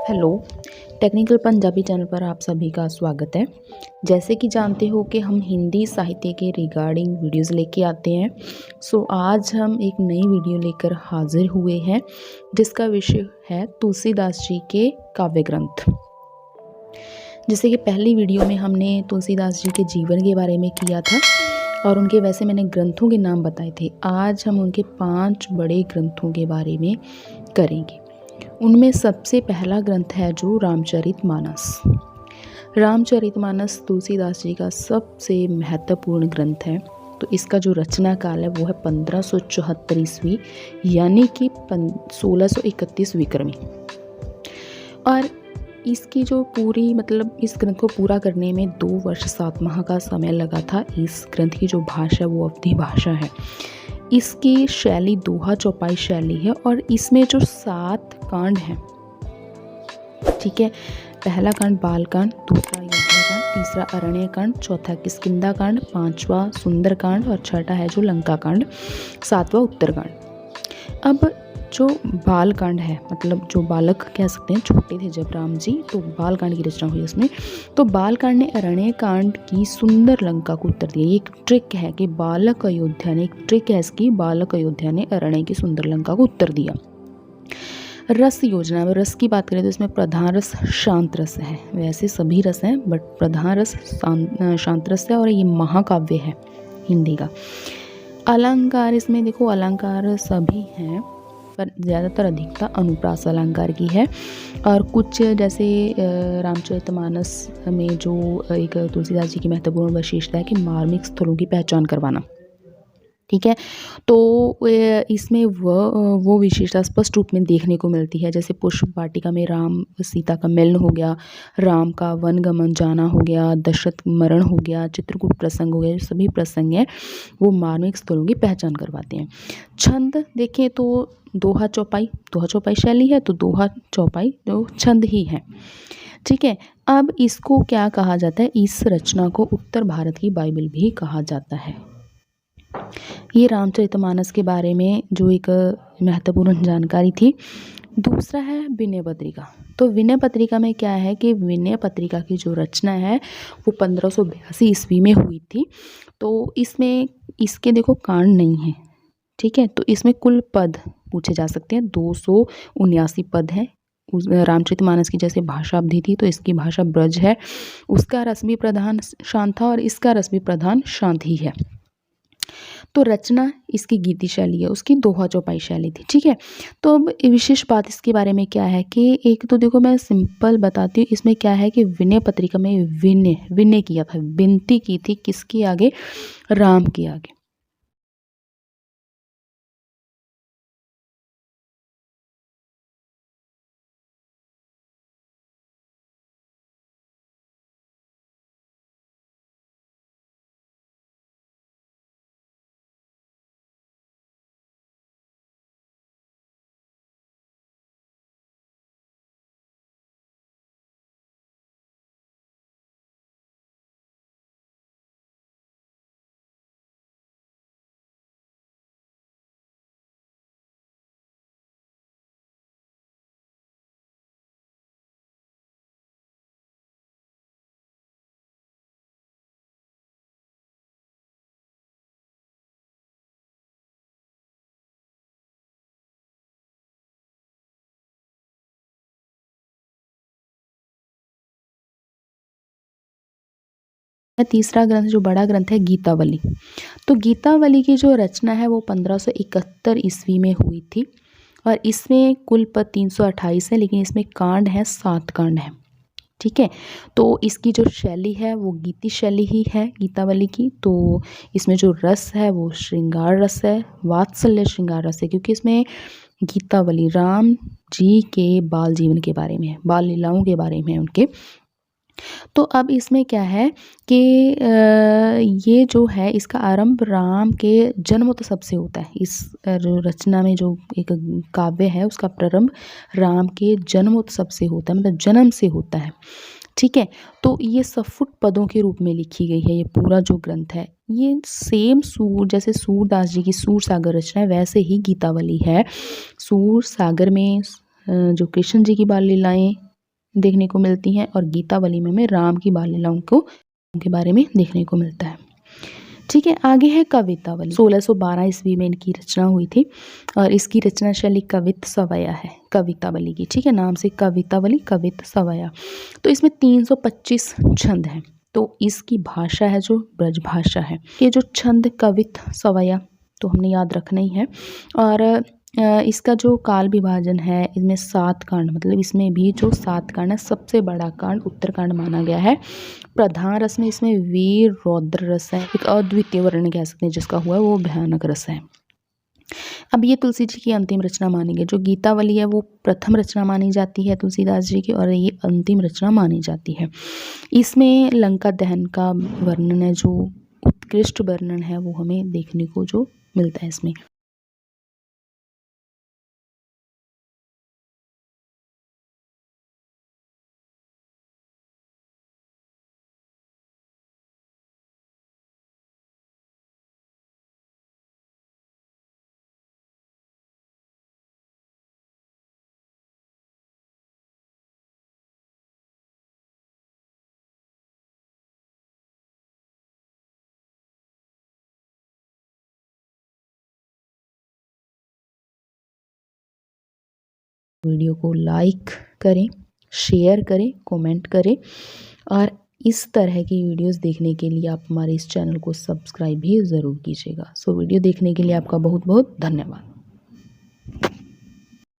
Hello, technical Punjabi channel पर आप सभी का स्वागत है। जैसे कि जानते हो कि हम हिंदी साहित्य के रिगार्डिंग वीडियोज़ लेके आते हैं। आज हम एक नई वीडियो लेकर हाज़िर हुए हैं, जिसका विषय है तुलसीदास जी के काव्य ग्रंथ। जैसे कि पहली वीडियो में हमने तुलसीदास जी के जीवन के बारे में किया था और उनके वैसे मैंने ग्रंथों के नाम बताए थे। आज हम उनके 5 बड़े ग्रंथों के बारे में करेंगे। उनमें सबसे पहला ग्रंथ है जो रामचरितमानस। रामचरितमानस तुलसीदास जी का सबसे महत्वपूर्ण ग्रंथ है। तो इसका जो रचना काल है वो है 1574 ईस्वी यानी कि 1631 विक्रमी। और इसकी जो पूरी इस ग्रंथ को पूरा करने में 2 वर्ष 7 माह का समय लगा था। इस ग्रंथ की जो भाषा वो अवधी भाषा है। इसकी शैली दोहा चौपाई शैली है और इसमें जो 7 कांड हैं, ठीक है। पहला कांड बालकांड, दूसरा युद्धकांड, तीसरा अरण्य कांड, चौथा किष्किंधा कांड, 5वां सुंदर कांड और छठा है जो लंका कांड, 7वां उत्तरकांड। अब जो बाल कांड है, जो बालक कह सकते हैं, छोटे थे जब राम जी, तो बाल कांड की रचना हुई उसमें। तो बाल कांड ने अरण्य कांड की सुंदर लंका को उत्तर दिया। ये एक ट्रिक है कि बालक अयोध्या ने, एक ट्रिक है इसकी, बालक अयोध्या ने अरण्य की सुंदर लंका को उत्तर दिया। रस योजना में रस की बात करें तो इसमें प्रधान रस शांत रस है। वैसे सभी रस हैं बट प्रधान रस शांत रस है और ये महाकाव्य है हिंदी का। अलंकार, इसमें देखो अलंकार सभी हैं पर ज़्यादातर अधिकता अनुप्रास अलंकार की है। और कुछ जैसे रामचरितमानस में जो एक तुलसीदास जी की महत्वपूर्ण विशेषता है कि मार्मिक स्थलों की पहचान करवाना, ठीक है। तो इसमें वो विशेषता स्पष्ट रूप में देखने को मिलती है। जैसे पुष्प वाटिका में राम सीता का मिलन हो गया, राम का वनगमन जाना हो गया, दशरथ मरण हो गया, चित्रकूट प्रसंग हो गया। जो सभी प्रसंग हैं वो मार्मिक स्थलों की पहचान करवाते हैं। छंद देखें तो दोहा चौपाई शैली है, तो दोहा चौपाई जो छंद ही है, ठीक है। अब इसको क्या कहा जाता है, इस रचना को उत्तर भारत की बाइबल भी कहा जाता है। ये रामचरितमानस के बारे में जो एक महत्वपूर्ण जानकारी थी। दूसरा है विनय पत्रिका। तो विनय पत्रिका में क्या है कि विनय पत्रिका की जो रचना है वो 1582 ईस्वी में हुई थी। तो इसमें इसके देखो कांड नहीं है, ठीक है। तो इसमें कुल पद पूछे जा सकते हैं, 279 पद हैं। रामचरितमानस की जैसे भाषा अवधि थी तो इसकी भाषा ब्रज है। उसका रस भी प्रधान शांत था और इसका रस भी प्रधान शांत ही है। तो रचना इसकी गीति शैली है, उसकी दोहा चौपाई शैली थी, ठीक है। तो अब विशेष बात इसके बारे में क्या है कि एक तो देखो मैं सिंपल बताती हूँ। इसमें क्या है कि विनय पत्रिका में विनय किया था, विनती की थी किसके आगे, राम के आगे। तीसरा ग्रंथ जो बड़ा ग्रंथ है गीतावली। तो गीतावली की जो रचना है वो 1571 ईस्वी में हुई थी और इसमें कुल पद 328 है, लेकिन इसमें कांड है 7 कांड है, ठीक है। तो इसकी जो शैली है वो गीति शैली ही है गीतावली की। तो इसमें जो रस है वो श्रृंगार रस है, वात्सल्य श्रृंगार रस है, क्योंकि इसमें गीतावली राम जी के बाल जीवन के बारे में है, बाल लीलाओं के बारे में है उनके। तो अब इसमें क्या है कि ये जो है इसका आरंभ राम के जन्मोत्सव से होता है। इस रचना में जो एक काव्य है उसका प्रारंभ राम के जन्मोत्सव से होता है, जन्म से होता है, ठीक है। तो ये सफुट पदों के रूप में लिखी गई है ये पूरा जो ग्रंथ है। ये सेम जैसे सूरदास जी की सूर सागर रचना है वैसे ही गीतावली है। सूर सागर में जो कृष्ण जी की बाल लीलाएं देखने को मिलती हैं और गीतावली में हमें राम की बाल लीलाओं को के बारे में देखने को मिलता है। ठीक है, आगे है कवितावली। 1612 ईस्वी में इनकी रचना हुई थी और इसकी रचना शैली कवित सवया है कवितावली की। ठीक है, नाम से कवितावली, कवित सवया। तो इसमें 325 छंद हैं। तो इसकी भाषा है जो ब्रज भाषा है। ये जो छंद कवित सवया तो हमने याद रखना ही है। और इसका जो काल विभाजन है, इसमें 7 कांड, मतलब इसमें भी जो 7 कांड है, सबसे बड़ा कांड उत्तरकांड माना गया है। प्रधान रस में इसमें वीर रौद्र रस है, एक अद्वितीय वर्णन कह सकते हैं जिसका हुआ है, वो भयानक रस है। अब ये तुलसी जी की अंतिम रचना मानी गई। जो गीतावली है वो प्रथम रचना मानी जाती है तुलसीदास जी की, और ये अंतिम रचना मानी जाती है। इसमें लंका दहन का वर्णन है, जो उत्कृष्ट वर्णन है वो हमें देखने को जो मिलता है इसमें। वीडियो को लाइक करें, शेयर करें, कमेंट करें, और इस तरह की वीडियोस देखने के लिए आप हमारे इस चैनल को सब्सक्राइब भी ज़रूर कीजिएगा। सो वीडियो देखने के लिए आपका बहुत बहुत धन्यवाद।